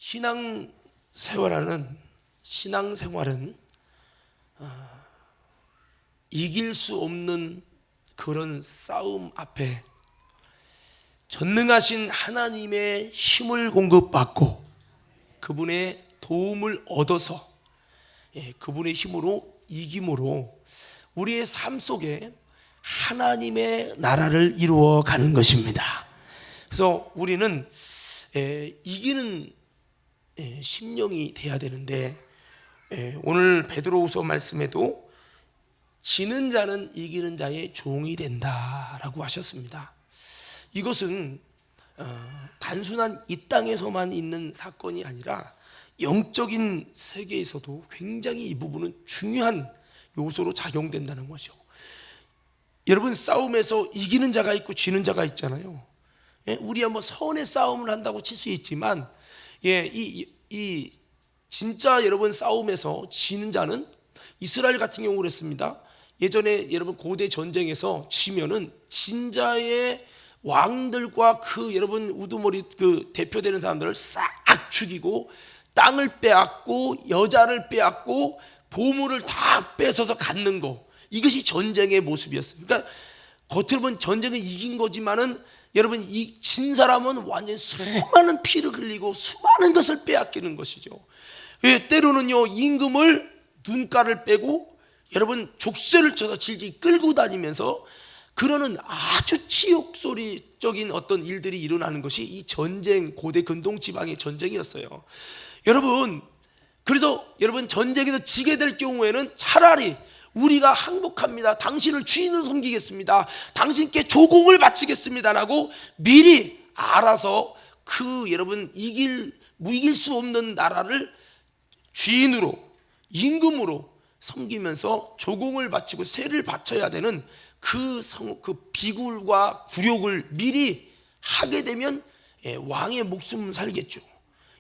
신앙생활은 이길 수 없는 그런 싸움 앞에 전능하신 하나님의 힘을 공급받고 그분의 도움을 얻어서 그분의 힘으로 이김으로 우리의 삶 속에 하나님의 나라를 이루어가는 것입니다. 그래서 우리는 이기는 심령이 돼야 되는데, 오늘 베드로후서 말씀에도 지는 자는 이기는 자의 종이 된다라고 하셨습니다. 이것은 단순한 이 땅에서만 있는 사건이 아니라 영적인 세계에서도 굉장히 이 부분은 중요한 요소로 작용된다는 거죠. 여러분, 싸움에서 이기는 자가 있고 지는 자가 있잖아요. 우리야 뭐 선의 싸움을 한다고 칠 수 있지만, 이 진짜 여러분 싸움에서 지는 자는 이스라엘 같은 경우 그랬습니다. 예전에 여러분 고대 전쟁에서 지면은 진자의 왕들과 그 여러분 우두머리 그 대표되는 사람들을 싹 죽이고 땅을 빼앗고 여자를 빼앗고 보물을 다 뺏어서 갖는 거, 이것이 전쟁의 모습이었어요. 그러니까 겉으로 보면 전쟁을 이긴 거지만은 여러분 이 진 사람은 완전 수많은 피를 흘리고 수많은 것을 빼앗기는 것이죠. 때로는요 임금을 눈가를 빼고 여러분 족쇄를 쳐서 질질 끌고 다니면서 그러는 아주 치욕소리적인 어떤 일들이 일어나는 것이 이 전쟁, 고대 근동 지방의 전쟁이었어요. 여러분, 그래서 여러분 전쟁에서 지게 될 경우에는 차라리 우리가 항복합니다, 당신을 주인으로 섬기겠습니다, 당신께 조공을 바치겠습니다라고 미리 알아서 그 여러분 이길 수 없는 나라를 주인으로 임금으로 섬기면서 조공을 바치고 세를 바쳐야 되는 그 비굴과 굴욕을 미리 하게 되면 왕의 목숨 살겠죠.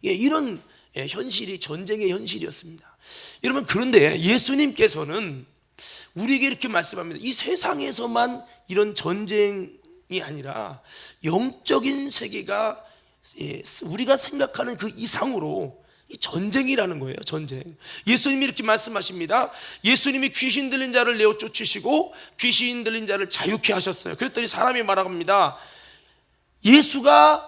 이런 현실이 전쟁의 현실이었습니다. 여러분, 그런데 예수님께서는 우리에게 이렇게 말씀합니다. 이 세상에서만 이런 전쟁이 아니라 영적인 세계가 우리가 생각하는 그 이상으로 이 전쟁이라는 거예요. 전쟁. 예수님이 이렇게 말씀하십니다. 예수님이 귀신 들린 자를 내어 쫓으시고 귀신 들린 자를 자유케 하셨어요. 그랬더니 사람이 말합니다. 예수가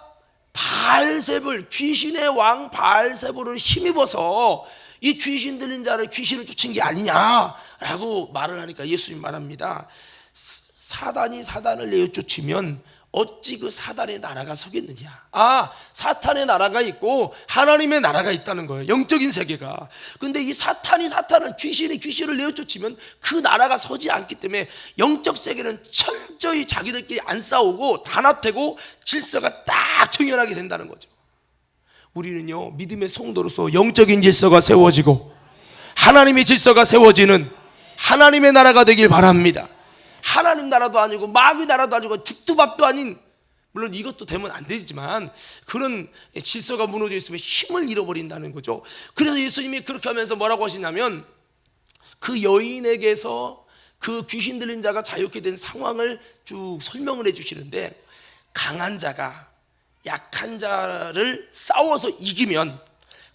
바알세불, 귀신의 왕 바알세불을 힘입어서 이 귀신 들린 자를 귀신을 쫓은 게 아니냐라고 말을 하니까 예수님 말합니다. 사단이 사단을 내어 쫓으면 어찌 그 사단의 나라가 서겠느냐. 사탄의 나라가 있고 하나님의 나라가 있다는 거예요. 영적인 세계가. 근데 이 사탄이 사탄을, 귀신이 귀신을 내어 쫓으면 그 나라가 서지 않기 때문에 영적 세계는 철저히 자기들끼리 안 싸우고 단합되고 질서가 딱 정연하게 된다는 거죠. 우리는요 믿음의 성도로서 영적인 질서가 세워지고 하나님의 질서가 세워지는 하나님의 나라가 되길 바랍니다. 하나님 나라도 아니고 마귀 나라도 아니고 죽두밥도 아닌, 물론 이것도 되면 안 되지만 그런 질서가 무너져 있으면 힘을 잃어버린다는 거죠. 그래서 예수님이 그렇게 하면서 뭐라고 하시냐면, 그 여인에게서 그 귀신 들린 자가 자유케 된 상황을 쭉 설명을 해주시는데, 강한 자가 약한 자를 싸워서 이기면,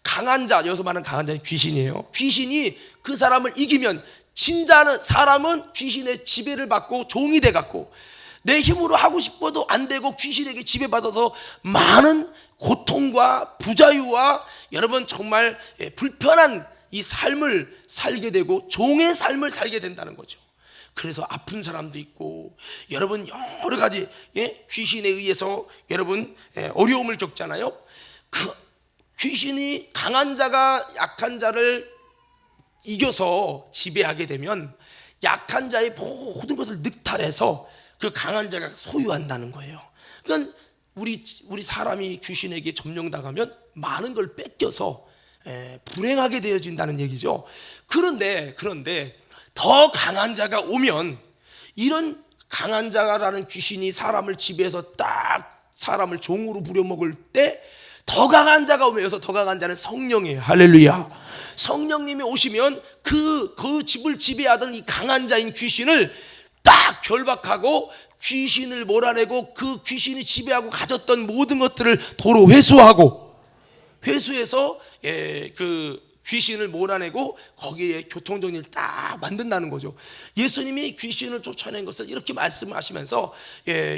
강한 자, 여기서 말하는 강한 자는 귀신이에요. 귀신이 그 사람을 이기면 진자는 사람은 귀신의 지배를 받고 종이 돼갖고 내 힘으로 하고 싶어도 안 되고 귀신에게 지배받아서 많은 고통과 부자유와 여러분 정말 불편한 이 삶을 살게 되고 종의 삶을 살게 된다는 거죠. 그래서 아픈 사람도 있고 여러분 여러 가지 귀신에 의해서 여러분 어려움을 겪잖아요. 그 귀신이 강한 자가 약한 자를 이겨서 지배하게 되면 약한 자의 모든 것을 늑탈해서 그 강한 자가 소유한다는 거예요. 그러니까 우리 사람이 귀신에게 점령당하면 많은 걸 뺏겨서 불행하게 되어진다는 얘기죠. 그런데 더 강한 자가 오면, 이런 강한 자라는 귀신이 사람을 지배해서 딱 사람을 종으로 부려먹을 때 더 강한 자가 오면, 여기서 더 강한 자는 성령이에요. 할렐루야. 성령님이 오시면 그 집을 지배하던 이 강한 자인 귀신을 딱 결박하고 귀신을 몰아내고 그 귀신이 지배하고 가졌던 모든 것들을 도로 회수하고 회수해서 그 귀신을 몰아내고 거기에 교통정리를 딱 만든다는 거죠. 예수님이 귀신을 쫓아낸 것을 이렇게 말씀하시면서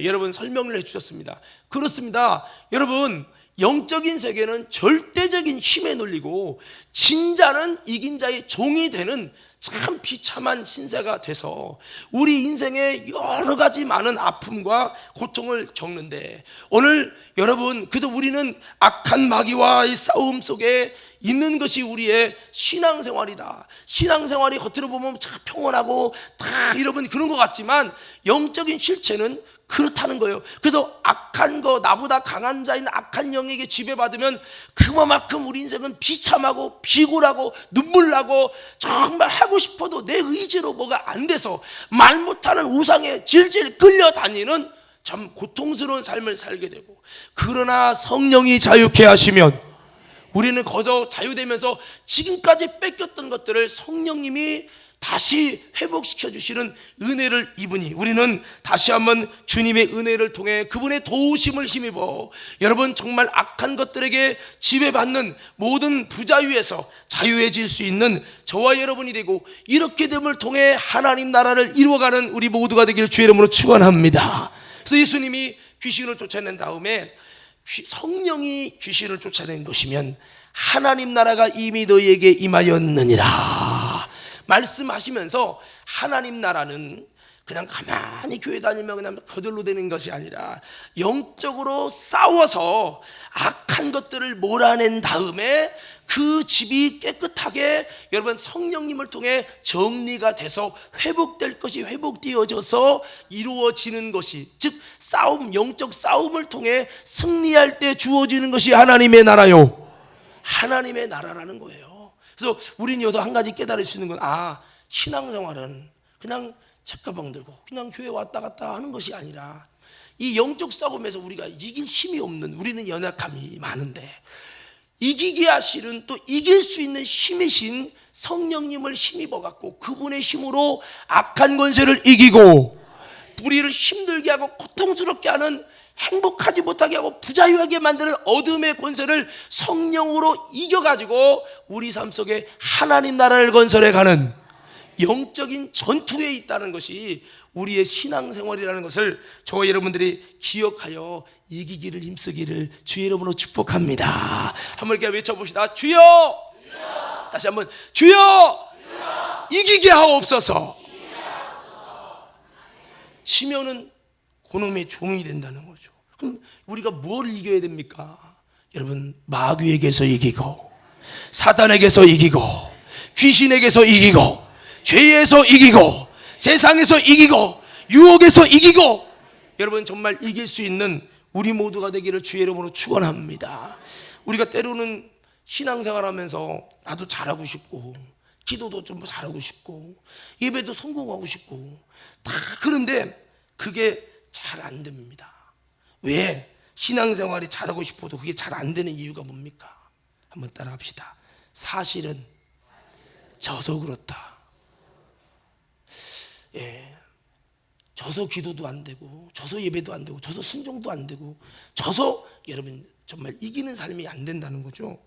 여러분 설명을 해주셨습니다. 그렇습니다. 여러분, 영적인 세계는 절대적인 힘에 눌리고 진자는 이긴 자의 종이 되는 참 비참한 신세가 돼서 우리 인생에 여러 가지 많은 아픔과 고통을 겪는데, 오늘 여러분, 그래도 우리는 악한 마귀와의 싸움 속에 있는 것이 우리의 신앙생활이다. 신앙생활이 겉으로 보면 참 평온하고 다 여러분 그런 것 같지만 영적인 실체는 그렇다는 거예요. 그래서 악한 거, 나보다 강한 자인 악한 영에게 지배받으면 그만큼 우리 인생은 비참하고 비굴하고 눈물나고 정말 하고 싶어도 내 의지로 뭐가 안 돼서 말 못하는 우상에 질질 끌려다니는 참 고통스러운 삶을 살게 되고, 그러나 성령이 자유케 하시면 우리는 거저 자유되면서 지금까지 뺏겼던 것들을 성령님이 다시 회복시켜 주시는 은혜를 입으니 우리는 다시 한번 주님의 은혜를 통해 그분의 도우심을 힘입어 여러분 정말 악한 것들에게 지배받는 모든 부자유에서 자유해질 수 있는 저와 여러분이 되고, 이렇게 됨을 통해 하나님 나라를 이루어가는 우리 모두가 되기를 주의 이름으로 축원합니다. 그래서 예수님이 귀신을 쫓아낸 다음에 성령이 귀신을 쫓아낸 것이면 하나님 나라가 이미 너희에게 임하였느니라 말씀하시면서, 하나님 나라는 그냥 가만히 교회 다니면 그냥 거들로 되는 것이 아니라 영적으로 싸워서 악한 것들을 몰아낸 다음에 그 집이 깨끗하게 여러분 성령님을 통해 정리가 돼서 회복될 것이 회복되어져서 이루어지는 것이, 즉 싸움, 영적 싸움을 통해 승리할 때 주어지는 것이 하나님의 나라요, 하나님의 나라라는 거예요. 그래서 우리는 여기서 한 가지 깨달을 수 있는 건, 신앙생활은 그냥 책가방 들고 그냥 교회 왔다 갔다 하는 것이 아니라 이 영적 싸움에서 우리가 이길 힘이 없는, 우리는 연약함이 많은데 이기게 하시는, 또 이길 수 있는 힘이신 성령님을 힘입어 갖고 그분의 힘으로 악한 권세를 이기고 우리를 힘들게 하고 고통스럽게 하는, 행복하지 못하게 하고 부자유하게 만드는 어둠의 권세를 성령으로 이겨가지고 우리 삶 속에 하나님 나라를 건설해 가는 영적인 전투에 있다는 것이 우리의 신앙생활이라는 것을 저와 여러분들이 기억하여 이기기를 힘쓰기를 주의 이름으로 축복합니다. 한번 이렇게 외쳐봅시다. 주여! 주여! 다시 한번 주여! 주여! 이기게 하옵소서. 치면은 그놈의 종이 된다는 거죠. 그럼 우리가 뭘 이겨야 됩니까? 여러분, 마귀에게서 이기고 사단에게서 이기고 귀신에게서 이기고 죄에서 이기고 세상에서 이기고 유혹에서 이기고, 여러분 정말 이길 수 있는 우리 모두가 되기를 주의 이름으로 축원합니다. 우리가 때로는 신앙생활하면서 나도 잘하고 싶고 기도도 좀 잘하고 싶고 예배도 성공하고 싶고 다 그런데 그게 잘 안 됩니다. 왜? 신앙생활이 잘하고 싶어도 그게 잘 안 되는 이유가 뭡니까? 한번 따라 합시다. 사실은 져서 그렇다. 져서 기도도 안 되고 져서 예배도 안 되고 져서 순종도 안 되고 져서 여러분 정말 이기는 삶이 안 된다는 거죠.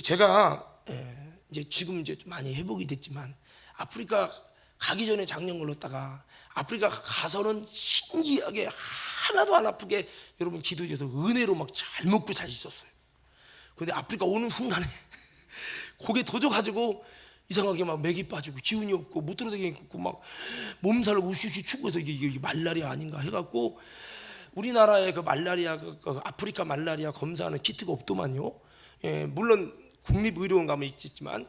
제가 이제 지금 이제 많이 회복이 됐지만 아프리카 가기 전에 작년 걸렸다가 아프리카 가서는 신기하게 하나도 안 아프게 여러분 기도해서 은혜로 막 잘 먹고 잘 있었어요. 근데 아프리카 오는 순간에 고개 도져가지고 이상하게 막 맥이 빠지고 기운이 없고 못 들어다니고 막 몸살 우시우시 추고해서 이게 말라리아 아닌가 해갖고 우리나라에 그 말라리아 그 아프리카 말라리아 검사하는 키트가 없더만요. 물론 국립의료원 가면 있지만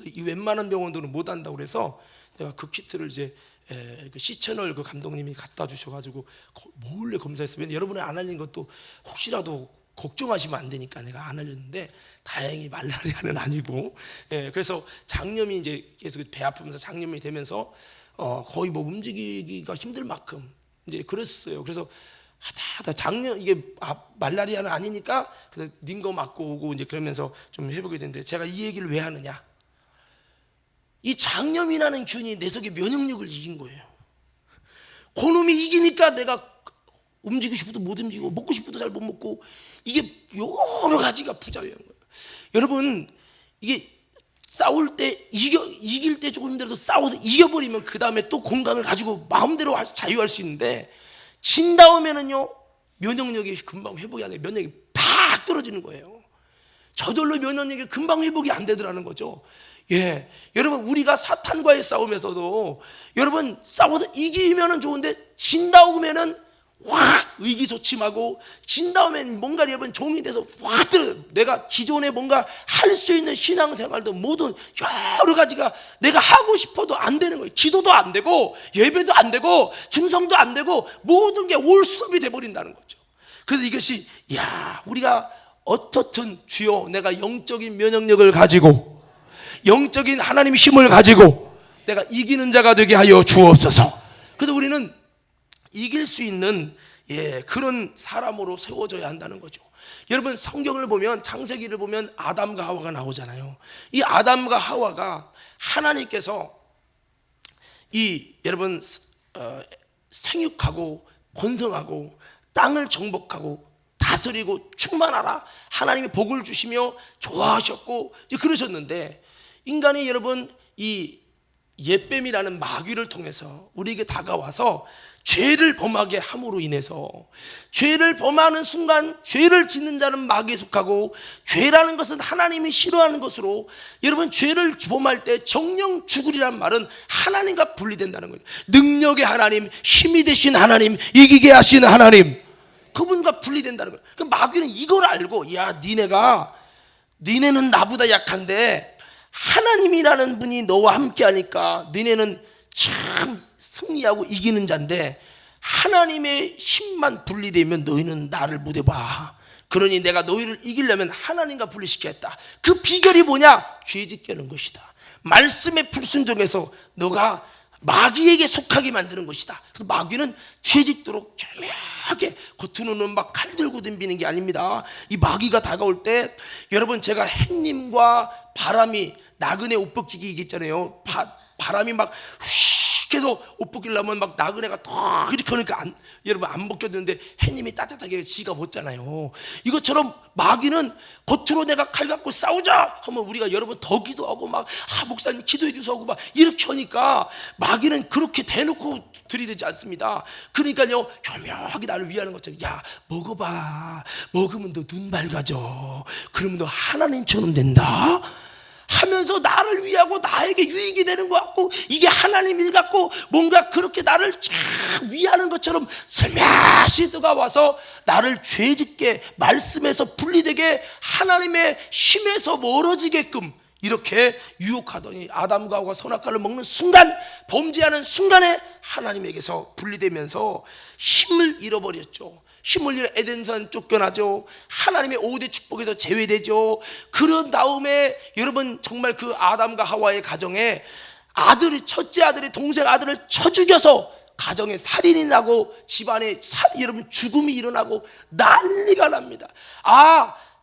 이 웬만한 병원들은 못 한다고 그래서 내가 그 키트를 이제 그 C채널 그 감독님이 갖다 주셔가지고 몰래 검사했으면 여러분이 안 알린 것도 혹시라도 걱정하시면 안 되니까 내가 안 알렸는데 다행히 말라리아는 아니고, 그래서 장염이 이제 계속 배 아프면서 장염이 되면서 거의 뭐 움직이기가 힘들 만큼 이제 그랬어요. 그래서 하다 장염 이게 말라리아는 아니니까 그래서 닌거 맞고 오고 이제 그러면서 좀 회복이 됐는데, 제가 이 얘기를 왜 하느냐? 이 장염이라는 균이 내 속에 면역력을 이긴 거예요. 그놈이 이기니까 내가 움직이고 싶어도 못 움직이고 먹고 싶어도 잘 못 먹고 이게 여러 가지가 부자유한 거예요. 여러분, 이게 싸울 때 이길 때 조금 힘들어도 싸워서 이겨버리면 그 다음에 또 건강을 가지고 마음대로 자유할 수 있는데, 진 다음에는요 면역력이 금방 회복이 안 돼요. 면역력이 팍 떨어지는 거예요. 저절로 면역력이 금방 회복이 안 되더라는 거죠. 예, 여러분, 우리가 사탄과의 싸움에서도 여러분 싸워서 이기면은 좋은데 진 다음에는 확 의기소침하고, 진 다음엔 뭔가 여러분 종이 돼서 확 들어. 내가 기존에 뭔가 할 수 있는 신앙생활도 모든 여러 가지가 내가 하고 싶어도 안 되는 거예요. 기도도 안 되고 예배도 안 되고 중성도 안 되고 모든 게 올스톱이 돼버린다는 거죠. 그래서 이것이, 야, 우리가 어떻든 주여 내가 영적인 면역력을 가지고 영적인 하나님의 힘을 가지고 내가 이기는 자가 되게 하여 주옵소서. 그래서 우리는 이길 수 있는 그런 사람으로 세워져야 한다는 거죠. 여러분, 성경을 보면, 창세기를 보면 아담과 하와가 나오잖아요. 이 아담과 하와가 하나님께서 여러분 생육하고 번성하고 땅을 정복하고 다스리고 충만하라, 하나님이 복을 주시며 좋아하셨고 이제 그러셨는데, 인간이 여러분 이 옛뱀이라는 마귀를 통해서 우리에게 다가와서 죄를 범하게 함으로 인해서, 죄를 범하는 순간 죄를 짓는 자는 마귀에 속하고, 죄라는 것은 하나님이 싫어하는 것으로, 여러분 죄를 범할 때 정령 죽으리란 말은 하나님과 분리된다는 거예요. 능력의 하나님, 힘이 되신 하나님, 이기게 하시는 하나님, 그분과 분리된다는 거예요. 그 마귀는 이걸 알고, 야, 니네는 나보다 약한데 하나님이라는 분이 너와 함께 하니까 니네는 참 승리하고 이기는 자인데, 하나님의 힘만 분리되면 너희는 나를 못 해봐. 그러니 내가 너희를 이기려면 하나님과 분리시키겠다. 그 비결이 뭐냐? 죄짓게 하는 것이다. 말씀에 불순종해서 너가 마귀에게 속하게 만드는 것이다. 그래서 마귀는 죄짓도록 교묘하게, 겉으로는 막 칼 들고 덤비는 게 아닙니다. 이 마귀가 다가올 때, 여러분 제가 햇님과 바람이, 나그네 옷 벗기기 있잖아요. 바람이 막 휙 해서 옷 벗기려면 막 나그네가 더 이렇게 하니까 여러분 안 벗겼는데 햇님이 따뜻하게 지가 벗잖아요. 이것처럼 마귀는 겉으로 내가 칼 갖고 싸우자 하면 우리가 여러분 더 기도하고 막 목사님 기도해 주소 하고 막 이렇게 하니까, 마귀는 그렇게 대놓고 들이대지 않습니다. 그러니까요 교묘하게 나를 위하는 것처럼, 야, 먹어봐, 먹으면 너 눈 밝아져, 그러면 너 하나님처럼 된다 하면서 나를 위하고 나에게 유익이 되는 것 같고, 이게 하나님 일 같고 뭔가 그렇게 나를 쫙 위하는 것처럼 슬며시 다가와서 나를 죄짓게, 말씀에서 분리되게, 하나님의 힘에서 멀어지게끔 이렇게 유혹하더니, 아담과 하와가 선악과를 먹는 순간, 범죄하는 순간에 하나님에게서 분리되면서 힘을 잃어버렸죠. 힘을 잃어 에덴산 쫓겨나죠. 하나님의 5대 축복에서 제외되죠. 그런 다음에 여러분 정말 그 아담과 하와의 가정에 첫째 아들이 동생 아들을 쳐 죽여서 가정에 살인이 나고 집안에 여러분 죽음이 일어나고 난리가 납니다.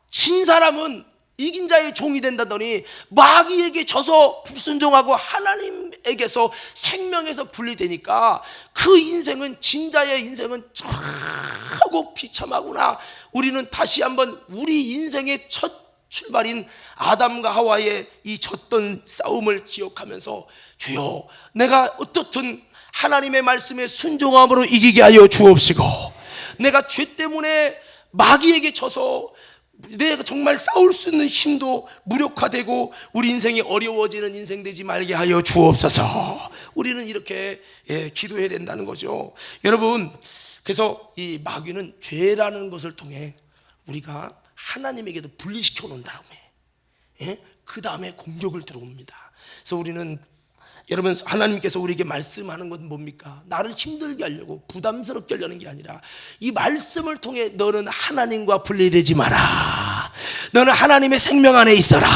진 사람은 이긴 자의 종이 된다더니 마귀에게 져서 불순종하고 하나님에게서 생명에서 분리되니까 그 인생은, 진자의 인생은 쩌고 비참하구나. 우리는 다시 한번 우리 인생의 첫 출발인 아담과 하와의 이 졌던 싸움을 기억하면서, 주여 내가 어떻든 하나님의 말씀에 순종함으로 이기게 하여 주옵시고, 내가 죄 때문에 마귀에게 져서 내가 정말 싸울 수 있는 힘도 무력화되고 우리 인생이 어려워지는 인생 되지 말게 하여 주옵소서. 우리는 이렇게 기도해야 된다는 거죠. 여러분, 그래서 이 마귀는 죄라는 것을 통해 우리가 하나님에게도 분리시켜 놓은 다음에 그 다음에 공격을 들어옵니다. 그래서 우리는, 여러분, 하나님께서 우리에게 말씀하는 건 뭡니까? 나를 힘들게 하려고, 부담스럽게 하려는 게 아니라, 이 말씀을 통해 너는 하나님과 분리되지 마라, 너는 하나님의 생명 안에 있어라,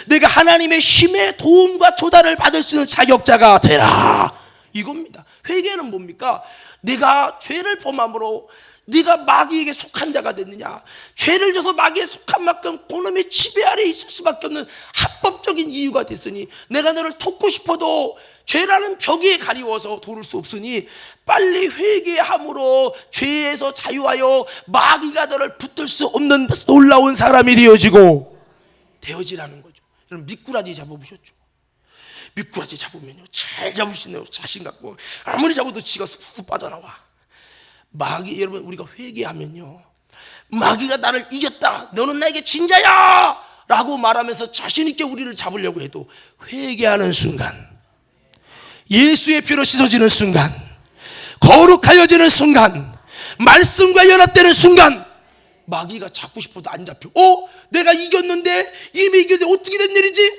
내가 하나님의 힘의 도움과 조달을 받을 수 있는 자격자가 되라, 이겁니다. 회개는 뭡니까? 내가 죄를 범함으로 네가 마귀에게 속한 자가 됐느냐, 죄를 져서 마귀에 속한 만큼 그놈의 지배 아래 있을 수밖에 없는 합법적인 이유가 됐으니, 내가 너를 돕고 싶어도 죄라는 벽에 가리워서 도울 수 없으니 빨리 회개함으로 죄에서 자유하여 마귀가 너를 붙들 수 없는 놀라운 사람이 되어지고, 되어지라는 거죠. 여러분 미꾸라지 잡아보셨죠? 미꾸라지 잡으면요 잘 잡을 수 있는 자신 갖고 아무리 잡아도 지가 쑥쑥 빠져나와. 마귀, 여러분 우리가 회개하면요 마귀가 나를 이겼다, 너는 나에게 진자야 라고 말하면서 자신 있게 우리를 잡으려고 해도 회개하는 순간, 예수의 피로 씻어지는 순간, 거룩하여지는 순간, 말씀과 연합되는 순간 마귀가 잡고 싶어도 안 잡혀. 내가 이겼는데, 이미 이겼는데 어떻게 된 일이지?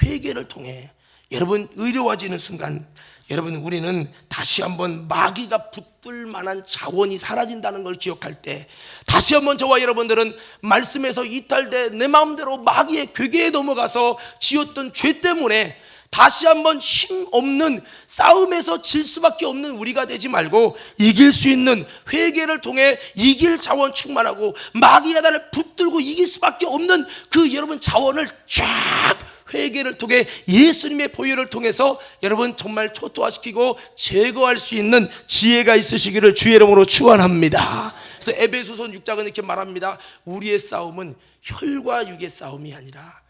회개를 통해 여러분 의로워지는 순간, 여러분 우리는 다시 한번 마귀가 붙들 만한 자원이 사라진다는 걸 기억할 때, 다시 한번 저와 여러분들은 말씀에서 이탈돼 내 마음대로 마귀의 괴계에 넘어가서 지었던 죄 때문에 다시 한번 힘없는 싸움에서 질 수밖에 없는 우리가 되지 말고, 이길 수 있는 회개를 통해 이길 자원 충만하고 마귀가 나를 붙들고 이길 수밖에 없는 그 여러분 자원을 쫙 회개를 통해 예수님의 보혈을 통해서 여러분 정말 초토화시키고 제거할 수 있는 지혜가 있으시기를 주의 이름으로 축원합니다. 그래서 에베소서 6장은 이렇게 말합니다. 우리의 싸움은 혈과 육의 싸움이 아니라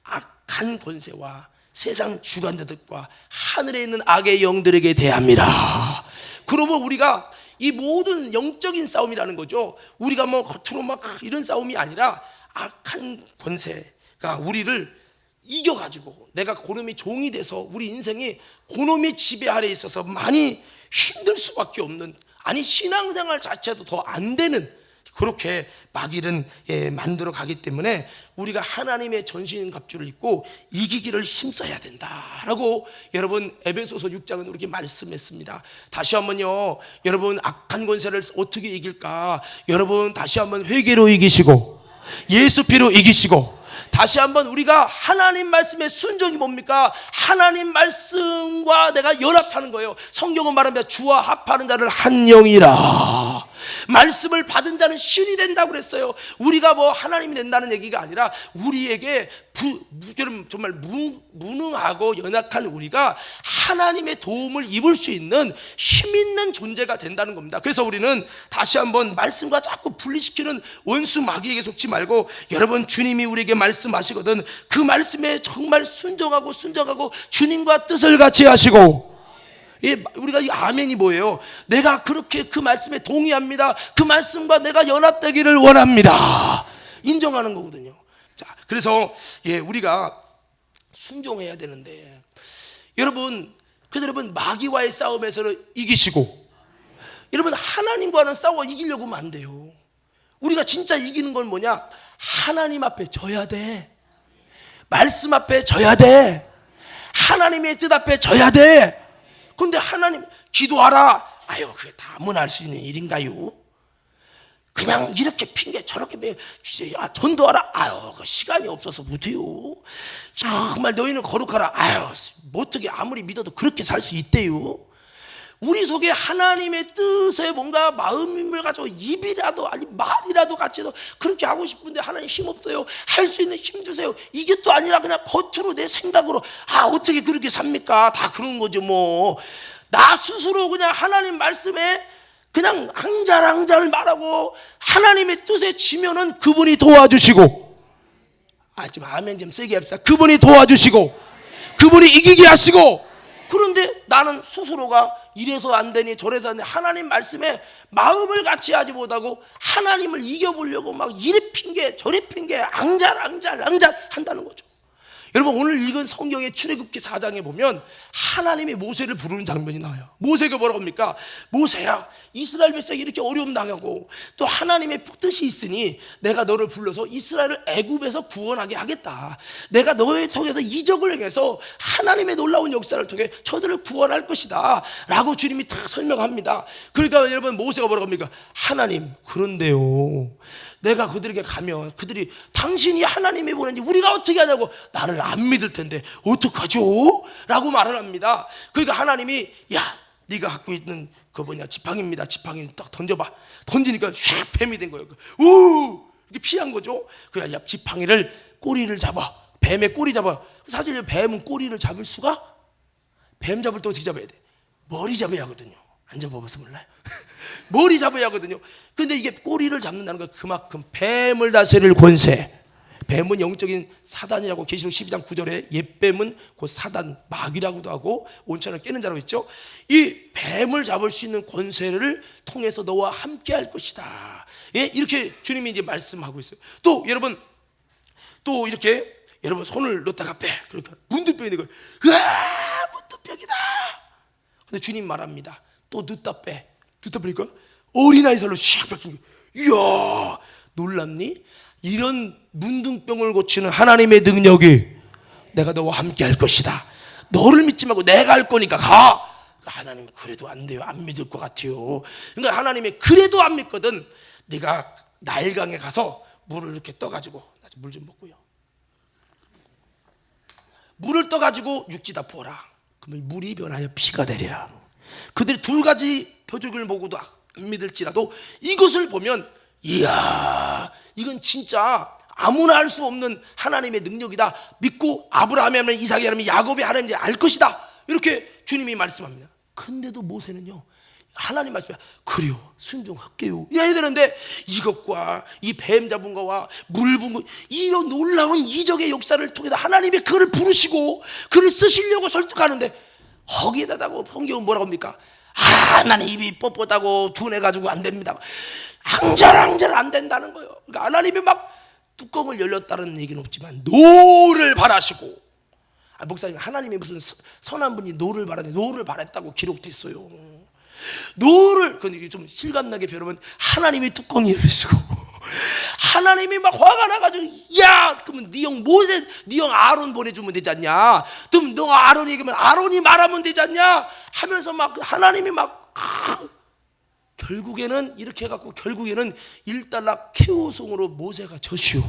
악한 권세와 세상 주관자들과 하늘에 있는 악의 영들에게 대합니다. 그러면 우리가 이 모든 영적인 싸움이라는 거죠. 우리가 뭐 겉으로 막 이런 싸움이 아니라 악한 권세가 우리를 이겨가지고 내가 그놈이 종이 돼서 우리 인생이 그놈의 지배 아래에 있어서 많이 힘들 수밖에 없는, 아니 신앙생활 자체도 더 안 되는, 그렇게 마귀는 만들어 가기 때문에 우리가 하나님의 전신갑주를 입고 이기기를 힘써야 된다라고 여러분 에베소서 6장은 이렇게 말씀했습니다. 다시 한번요, 여러분 악한 권세를 어떻게 이길까? 여러분 다시 한번 회개로 이기시고 예수 피로 이기시고, 다시 한번 우리가 하나님 말씀의 순종이 뭡니까? 하나님 말씀과 내가 연합하는 거예요. 성경은 말합니다. 주와 합하는 자를 한 영이라. 말씀을 받은 자는 신이 된다고 그랬어요. 우리가 뭐 하나님이 된다는 얘기가 아니라 우리에게 정말 무능하고 연약한 우리가 하나님의 도움을 입을 수 있는 힘 있는 존재가 된다는 겁니다. 그래서 우리는 다시 한번 말씀과 자꾸 분리시키는 원수 마귀에게 속지 말고, 여러분 주님이 우리에게 말씀하시거든 그 말씀에 정말 순종하고 주님과 뜻을 같이 하시고, 우리가 이 아멘이 뭐예요? 내가 그렇게 그 말씀에 동의합니다. 그 말씀과 내가 연합되기를 원합니다. 인정하는 거거든요. 자, 그래서 우리가 순종해야 되는데, 여러분 마귀와의 싸움에서는 이기시고, 여러분 하나님과는 싸워 이기려고 하면 안 돼요. 우리가 진짜 이기는 건 뭐냐? 하나님 앞에 져야 돼. 말씀 앞에 져야 돼. 하나님의 뜻 앞에 져야 돼. 근데 하나님 기도하라, 그게 다 아무나 할 수 있는 일인가요? 그냥 이렇게 핑계 저렇게 전도하라, 그 시간이 없어서 못해요. 정말 너희는 거룩하라, 어떻게 아무리 믿어도 그렇게 살 수 있대요. 우리 속에 하나님의 뜻에 뭔가 마음을 가지고 입이라도 아니 말이라도 같이 해서 그렇게 하고 싶은데 하나님 힘 없어요. 할 수 있는 힘 주세요. 이게 또 아니라 그냥 겉으로 내 생각으로 어떻게 그렇게 삽니까? 다 그런 거죠 뭐. 나 스스로 그냥 하나님 말씀에 그냥 앙잘앙잘 말하고 하나님의 뜻에 지면은 그분이 도와주시고, 좀 아멘 좀 세게 합시다. 그분이 도와주시고 그분이 이기게 하시고, 그런데 나는 스스로가 이래서 안 되니 저래서 안 되니 하나님 말씀에 마음을 같이 하지 못하고 하나님을 이겨보려고 막 이리 핑계 저리 핑계 앙잘 한다는 거죠. 여러분 오늘 읽은 성경의 출애굽기 4장에 보면 하나님이 모세를 부르는 장면이 나와요. 모세가 뭐라고 합니까? 모세야, 이스라엘 백성이 이렇게 어려움 당하고 또 하나님의 뜻이 있으니 내가 너를 불러서 이스라엘을 애굽에서 구원하게 하겠다. 내가 너를 통해서 이적을 행해서 하나님의 놀라운 역사를 통해 저들을 구원할 것이다 라고 주님이 다 설명합니다. 그러니까 여러분 모세가 뭐라고 합니까? 하나님, 그런데요, 내가 그들에게 가면 그들이 당신이 하나님이 보낸지 우리가 어떻게 하냐고 나를 안 믿을 텐데 어떡하죠? 라고 말을 합니다. 그러니까 하나님이 네가 갖고 있는 지팡이입니다. 지팡이를 딱 던져봐. 던지니까 슉 뱀이 된 거예요. 이렇게 피한 거죠. 그래야 지팡이를 꼬리를 잡아. 뱀의 꼬리 잡아. 사실 뱀은 꼬리를 잡을 수가, 뱀 잡을 때 어떻게 잡아야 돼? 머리 잡아야 하거든요. 안 잡아봐서 몰라요. 머리 잡아야 하거든요. 근데 이게 꼬리를 잡는다는 건 그만큼 뱀을 다스릴 권세, 뱀은 영적인 사단이라고 계시록 12장 9절에 옛뱀은 곧 사단 마귀라고도 하고 온천을 깨는 자라고 있죠. 이 뱀을 잡을 수 있는 권세를 통해서 너와 함께 할 것이다. 예? 이렇게 주님이 이제 말씀하고 있어요. 또 여러분 또 이렇게 여러분 손을 넣다가 빼. 그러니까 문둥병이 되고 으아 문둥병이다. 근데 주님 말합니다. 또 넣다 빼. 넣다 빼니까 어린아이 살로 샥 바뀐 거예요. 이야 놀랍니? 이런 문둥병을 고치는 하나님의 능력이 내가 너와 함께 할 것이다. 너를 믿지 말고 내가 할 거니까 가. 하나님 그래도 안 돼요. 안 믿을 것 같아요. 그러니까 하나님이 그래도 안 믿거든. 네가 나일강에 가서 물을 이렇게 떠가지고 물 좀 먹고요. 물을 떠가지고 육지다 부어라. 그러면 물이 변하여 피가 되리라. 그들이 두 가지 표적을 보고도 안 믿을지라도 이것을 보면 이야 이건 진짜 아무나 할 수 없는 하나님의 능력이다. 믿고 아브라함이 하면 이삭이 하면 야곱이 하나님이 알 것이다. 이렇게 주님이 말씀합니다. 근데도 모세는요 하나님 말씀에 그래요 순종할게요 이래야 되는데 이것과 이 뱀 잡은 거와 물 분 거 이런 놀라운 이적의 역사를 통해서 하나님이 그를 부르시고 그를 쓰시려고 설득하는데 거기에다가 성경은 뭐라고 합니까? 나는 입이 뻣뻣하고 둔해가지고 안 됩니다. 앙절앙절 안 된다는 거예요. 그러니까 하나님이 막 뚜껑을 열렸다는 얘기는 없지만 노를 바라시고 목사님 하나님이 무슨 선한 분이 노를 바라니 노를 바랬다고 기록됐어요. 노를 근데 좀 실감나게 배우면 하나님이 뚜껑이 열리시고 하나님이 막 화가 나가지고 야 그러면 네 형 모세 네 형 아론 보내주면 되지 않냐? 그럼 너 아론이 얘기하면 아론이 말하면 되지 않냐? 하면서 막 하나님이 막 결국에는 이렇게 해갖고 결국에는 일단락 케오송으로 모세가 졌슈.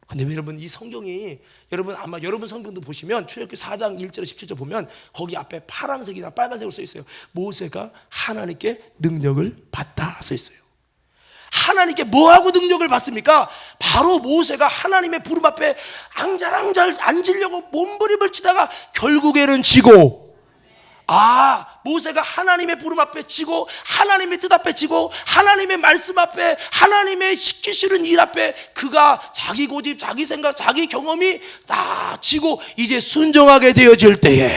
근데 여러분 이 성경이 여러분 아마 여러분 성경도 보시면 출애굽기 4장 1절 17절 보면 거기 앞에 파란색이나 빨간색으로 써 있어요. 모세가 하나님께 능력을 받다 써 있어요. 하나님께 뭐하고 능력을 받습니까? 바로 모세가 하나님의 부름 앞에 앙잘앙잘 앉으려고 몸부림을 치다가 결국에는 지고 모세가 하나님의 부름 앞에 지고 하나님의 뜻 앞에 지고 하나님의 말씀 앞에 하나님의 시키시는 일 앞에 그가 자기 고집 자기 생각 자기 경험이 다 지고 이제 순종하게 되어질 때에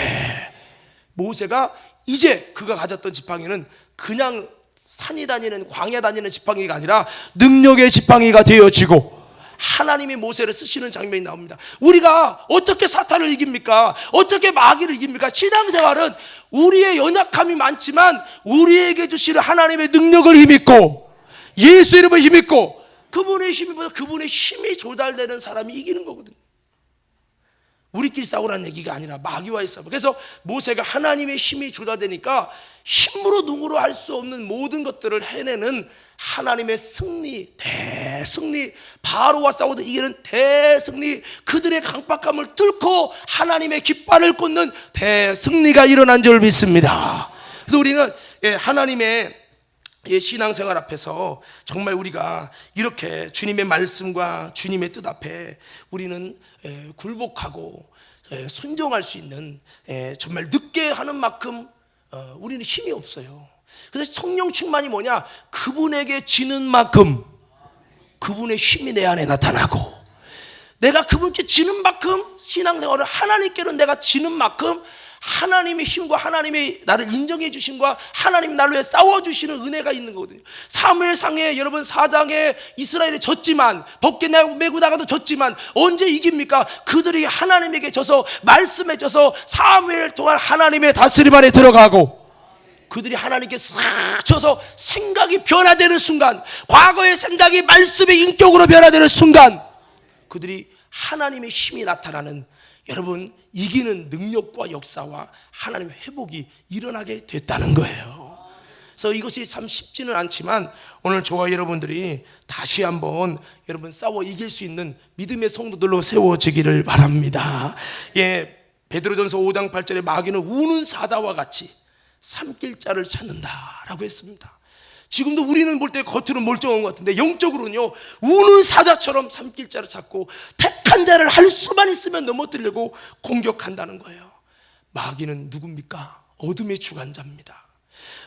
모세가 이제 그가 가졌던 지팡이는 그냥 산이 다니는 광야 다니는 지팡이가 아니라 능력의 지팡이가 되어지고 하나님이 모세를 쓰시는 장면이 나옵니다. 우리가 어떻게 사탄을 이깁니까? 어떻게 마귀를 이깁니까? 신앙생활은 우리의 연약함이 많지만 우리에게 주시는 하나님의 능력을 힘입고 예수 이름을 힘입고 그분의 힘입어서 그분의 힘이 조달되는 사람이 이기는 거거든요. 우리끼리 싸우라는 얘기가 아니라 마귀와의 싸움. 그래서 모세가 하나님의 힘이 조달되니까 힘으로 능으로 할 수 없는 모든 것들을 해내는 하나님의 승리, 대승리, 바로와 싸워도 이기는 대승리, 그들의 강박함을 뚫고 하나님의 깃발을 꽂는 대승리가 일어난 줄 믿습니다. 그래서 우리는 하나님의 신앙생활 앞에서 정말 우리가 이렇게 주님의 말씀과 주님의 뜻 앞에 우리는 굴복하고 순종할 수 있는 정말 늦게 하는 만큼 우리는 힘이 없어요. 그래서 성령 충만이 뭐냐? 그분에게 지는 만큼 그분의 힘이 내 안에 나타나고 내가 그분께 지는 만큼 신앙생활을 하나님께는 내가 지는 만큼 하나님의 힘과 하나님의 나를 인정해 주심과 하나님이 나를 위해 싸워주시는 은혜가 있는 거거든요. 사무엘상에 여러분 4장에 이스라엘이 졌지만 법궤 메고 나가도 졌지만 언제 이깁니까? 그들이 하나님에게 져서 말씀에 져서 사무엘을 통한 하나님의 다스림 안에 들어가고 그들이 하나님께 싹 쳐서 생각이 변화되는 순간 과거의 생각이 말씀의 인격으로 변화되는 순간 그들이 하나님의 힘이 나타나는 여러분 이기는 능력과 역사와 하나님의 회복이 일어나게 됐다는 거예요. 그래서 이것이 참 쉽지는 않지만 오늘 저와 여러분들이 다시 한번 여러분 싸워 이길 수 있는 믿음의 성도들로 세워지기를 바랍니다. 베드로전서 5장 8절에 마귀는 우는 사자와 같이 삼킬 자를 찾는다라고 했습니다. 지금도 우리는 볼 때 겉으로는 멀쩡한 것 같은데 영적으로는요 우는 사자처럼 삼킬 자를 찾고 택한 자를 할 수만 있으면 넘어뜨리려고 공격한다는 거예요. 마귀는 누굽니까? 어둠의 주관자입니다.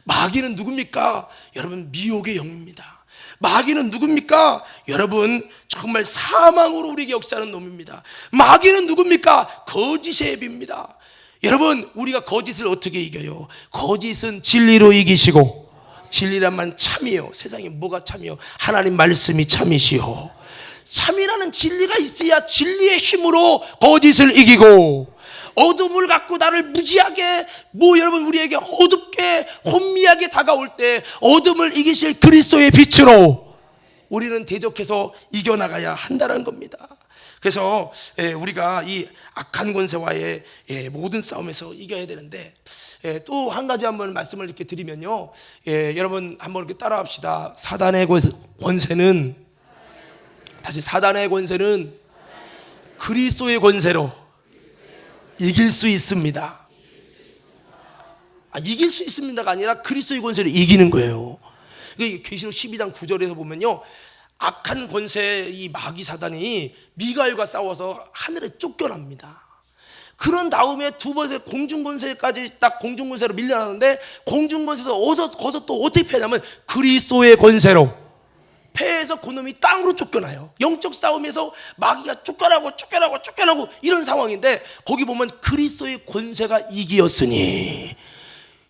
마귀는 누굽니까? 여러분 미혹의 영입니다. 마귀는 누굽니까? 여러분, 정말 사망으로 우리에게 역사하는 놈입니다. 마귀는 누굽니까? 거짓의 앱입니다. 여러분, 우리가 거짓을 어떻게 이겨요? 거짓은 진리로 이기시고, 진리란 말 참이요. 세상에 뭐가 참이요? 하나님 말씀이 참이시요. 참이라는 진리가 있어야 진리의 힘으로 거짓을 이기고, 어둠을 갖고 나를 무지하게 여러분 우리에게 어둡게 혼미하게 다가올 때 어둠을 이기실 그리스도의 빛으로 우리는 대적해서 이겨나가야 한다는 겁니다. 그래서 우리가 이 악한 권세와의 모든 싸움에서 이겨야 되는데, 또 한 가지 한번 말씀을 이렇게 드리면요, 여러분 한번 이렇게 따라합시다. 사단의 권세는, 다시, 사단의 권세는 그리스도의 권세로 이길 수 있습니다. 이길 수 있습니다가 아니라 그리스도의 권세를 이기는 거예요. 계시록 12장 9절에서 보면요, 악한 권세 이 마귀 사단이 미가엘과 싸워서 하늘에 쫓겨납니다. 그런 다음에 두 번째 공중권세까지 딱 공중권세로 밀려나는데, 공중권세에서 거기서 또 어떻게 패냐면 그리스도의 권세로 패해서 그놈이 땅으로 쫓겨나요. 영적 싸움에서 마귀가 쫓겨나고 이런 상황인데, 거기 보면 그리스도의 권세가 이기었으니.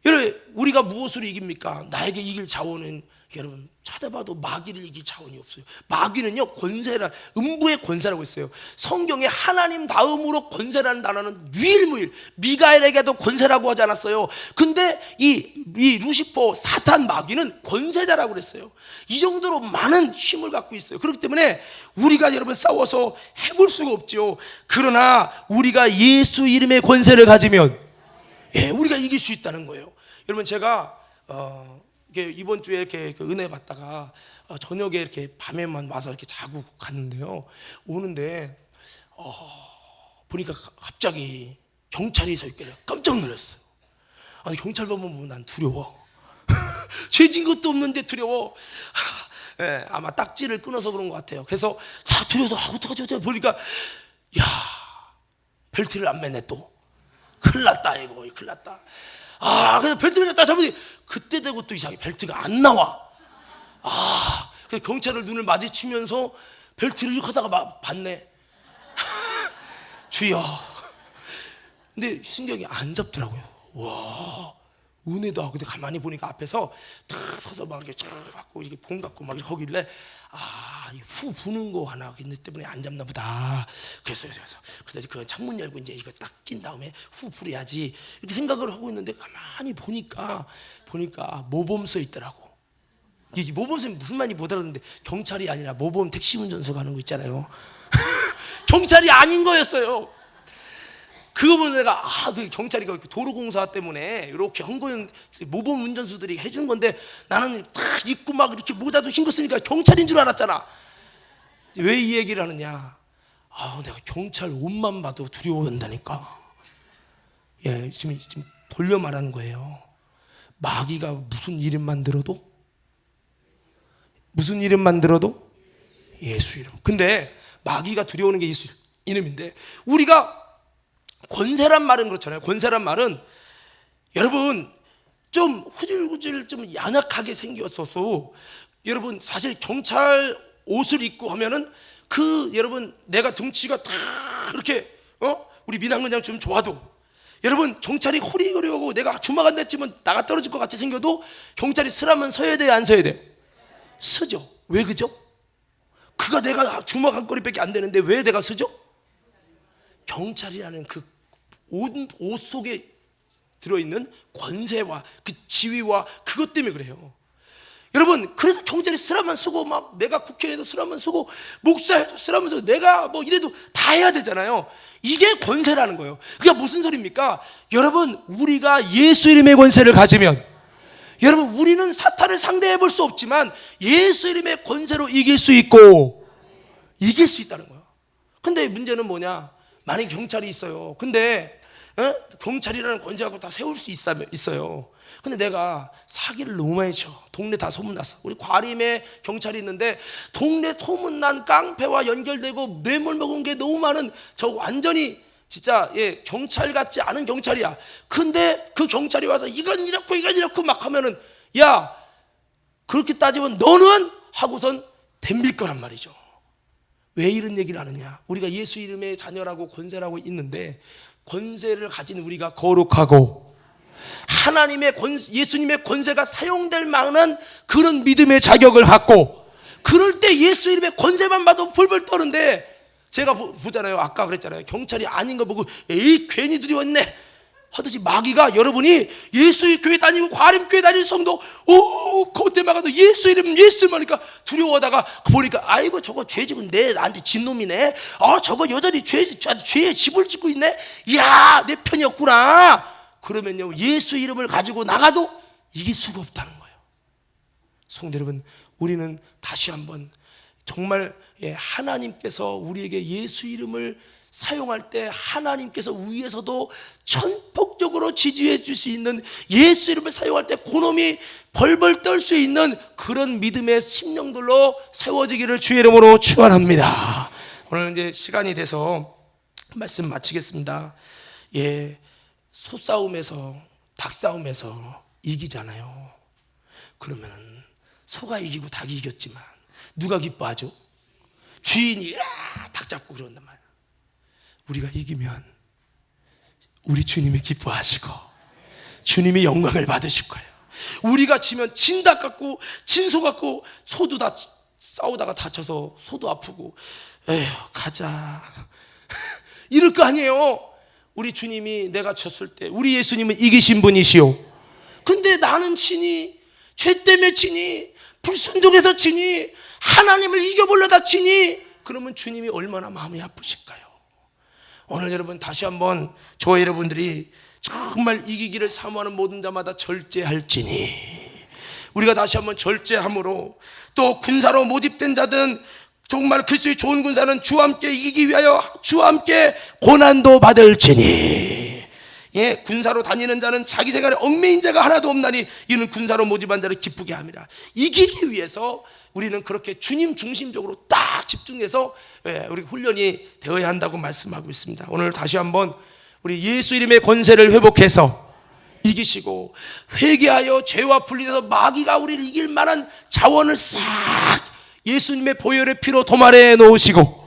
여러분, 우리가 무엇으로 이깁니까? 나에게 이길 자원은 여러분 찾아봐도 마귀를 이길 자원이 없어요. 마귀는요, 권세라, 음부의 권세라고 있어요. 성경에 하나님 다음으로 권세라는 단어는 유일무일, 미가엘에게도 권세라고 하지 않았어요. 근데 이 루시퍼, 사탄, 마귀는 권세자라고 그랬어요. 이 정도로 많은 힘을 갖고 있어요. 그렇기 때문에 우리가 여러분 싸워서 해볼 수가 없죠. 그러나 우리가 예수 이름의 권세를 가지면 우리가 이길 수 있다는 거예요. 여러분, 제가 이번 주에 이렇게 은혜 받다가 저녁에 이렇게 밤에만 와서 이렇게 자고 갔는데요, 오는데 보니까 갑자기 경찰이 서 있길래 깜짝 놀랐어요. 아니, 경찰 보면 난 두려워. 죄진 것도 없는데 두려워. 아마 딱지를 끊어서 그런 것 같아요. 그래서 다 두려워서 어떡하지 보니까, 야, 벨트를 안 맸네. 또 큰일 났다, 이거 큰일 났다. 그래서 벨트를 딱 잡으니 그때 되고 또 이상하게 벨트가 안 나와. 그래서 경찰을 눈을 마주치면서 벨트를 이렇게 하다가 봤네. 주여. 근데 신경이 안 잡더라고요. 와, 은혜다. 근데 가만히 보니까 앞에서 딱 서서 막 이렇게 쫙 갖고 이렇게 봉 갖고 막 이렇게 거길래, 후 부는 거 하나 있는 때문에 안 잡나 보다. 그래서 그 창문 열고 이제 이거 딱 낀 다음에 후 부려야지 이렇게 생각을 하고 있는데, 가만히 보니까 모범 써 있더라고. 이 모범 무슨 말인지 못 알아듣는데, 경찰이 아니라 모범 택시 운전수가 하는 거 있잖아요. 경찰이 아닌 거였어요. 그거 보면 내가 그 경찰이가 도로공사 때문에 이렇게 한 거는 모범 운전수들이 해준 건데, 나는 딱 입고 막 이렇게 모자도 흰 거 쓰니까 경찰인 줄 알았잖아. 왜 이 얘기를 하느냐? 내가 경찰 옷만 봐도 두려워한다니까. 지금 돌려 말하는 거예요. 마귀가 무슨 이름만 들어도 예수 이름. 근데 마귀가 두려워하는 게 예수 이름인데, 우리가 권세란 말은 그렇잖아요. 권세란 말은 여러분 좀 후질후질 좀 연약하게 생겼어서, 여러분 사실 경찰 옷을 입고 하면은 여러분 내가 덩치가 다 이렇게 우리 민항근장 좀 좋아도, 여러분 경찰이 호리호리하고 내가 주먹 안 댔지만 나가 떨어질 것 같이 생겨도 경찰이 서라면 서야 돼요, 안 서야 돼? 서죠. 왜 그죠? 그가 내가 주먹 한 거리밖에 안 되는데 왜 내가 서죠? 경찰이라는 그 옷 속에 들어있는 권세와 그 지위와 그것 때문에 그래요. 여러분, 그래서 경찰이 쓰라면 쓰고, 막 내가 국회에도 쓰라면 쓰고, 목사에도 쓰라면 쓰고, 내가 뭐 이래도 다 해야 되잖아요. 이게 권세라는 거예요. 그게 무슨 소리입니까? 여러분, 우리가 예수 이름의 권세를 가지면, 여러분 우리는 사탄을 상대해 볼 수 없지만 예수 이름의 권세로 이길 수 있고 이길 수 있다는 거예요. 근데 문제는 뭐냐? 만약에 경찰이 있어요. 근데 경찰이라는 권세하고 다 세울 수 있어요. 근데 내가 사기를 너무 많이 쳐. 동네 다 소문났어. 우리 과림에 경찰이 있는데 동네 소문난 깡패와 연결되고 뇌물 먹은 게 너무 많은, 저 완전히 진짜 경찰 같지 않은 경찰이야. 근데 그 경찰이 와서 이건 이렇고 막 하면은, 야, 그렇게 따지면 너는 하고선 덤빌 거란 말이죠. 왜 이런 얘기를 하느냐? 우리가 예수 이름의 자녀라고 권세라고 있는데, 권세를 가진 우리가 거룩하고 하나님의 예수님의 권세가 사용될 만한 그런 믿음의 자격을 갖고, 그럴 때 예수 이름의 권세만 봐도 벌벌 떠는데, 제가 보잖아요. 아까 그랬잖아요. 경찰이 아닌 거 보고 에이 괜히 두려웠네 하듯이, 마귀가 여러분이 예수의 교회 다니고 과림교회 다니는 성도 겉에 막아도 예수 이름 하니까 두려워하다가 보니까 아이고 저거 죄지은데 나한테 진놈이네, 저거 여전히 죄에 집을 짓고 있네, 이야 내 편이었구나. 그러면요 예수 이름을 가지고 나가도 이길 수가 없다는 거예요. 성도 여러분, 우리는 다시 한번 정말 하나님께서 우리에게 예수 이름을 사용할 때 하나님께서 위에서도 전폭적으로 지지해 줄 수 있는, 예수 이름을 사용할 때 그놈이 벌벌 떨 수 있는 그런 믿음의 심령들로 세워지기를 주의 이름으로 축원합니다. 오늘 이제 시간이 돼서 말씀 마치겠습니다. 소싸움에서 닭싸움에서 이기잖아요. 그러면은 소가 이기고 닭이 이겼지만 누가 기뻐하죠? 주인이 닭 잡고 그런단 말이에요. 우리가 이기면 우리 주님이 기뻐하시고 주님이 영광을 받으실 거예요. 우리가 지면 진 닭 같고 진 소 같고, 소도 다 싸우다가 다쳐서 소도 아프고 에휴 가자 이럴 거 아니에요. 우리 주님이 내가 졌을 때 우리 예수님은 이기신 분이시오. 근데 나는 지니, 죄 때문에 지니, 불순종해서 지니, 하나님을 이겨보려다 지니, 그러면 주님이 얼마나 마음이 아프실까요? 오늘 여러분 다시 한번 저와 여러분들이 정말 이기기를 사모하는 모든 자마다 절제할지니, 우리가 다시 한번 절제함으로, 또 군사로 모집된 자든 정말 그리스도의 좋은 군사는 주와 함께 이기기 위하여 주와 함께 고난도 받을지니, 군사로 다니는 자는 자기 생활에 얽매인 자가 하나도 없나니 이는 군사로 모집한 자를 기쁘게 합니다. 이기기 위해서 우리는 그렇게 주님 중심적으로 딱 집중해서 우리 훈련이 되어야 한다고 말씀하고 있습니다. 오늘 다시 한번 우리 예수 이름의 권세를 회복해서 이기시고, 회개하여 죄와 분리돼서 마귀가 우리를 이길 만한 자원을 싹 예수님의 보혈의 피로 도말해 놓으시고,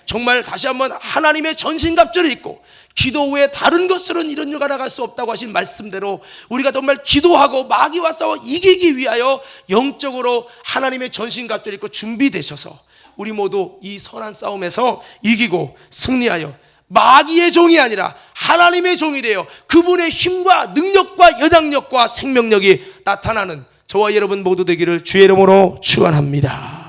정말 다시 한번 하나님의 전신갑주를 입고, 기도 후에 다른 것으로는 이런 일가 나갈 수 없다고 하신 말씀대로 우리가 정말 기도하고 마귀와 싸워 이기기 위하여 영적으로 하나님의 전신갑주를 입고 준비되셔서 우리 모두 이 선한 싸움에서 이기고 승리하여 마귀의 종이 아니라 하나님의 종이 되어 그분의 힘과 능력과 연약력과 생명력이 나타나는 저와 여러분 모두 되기를 주의 이름으로 축원합니다.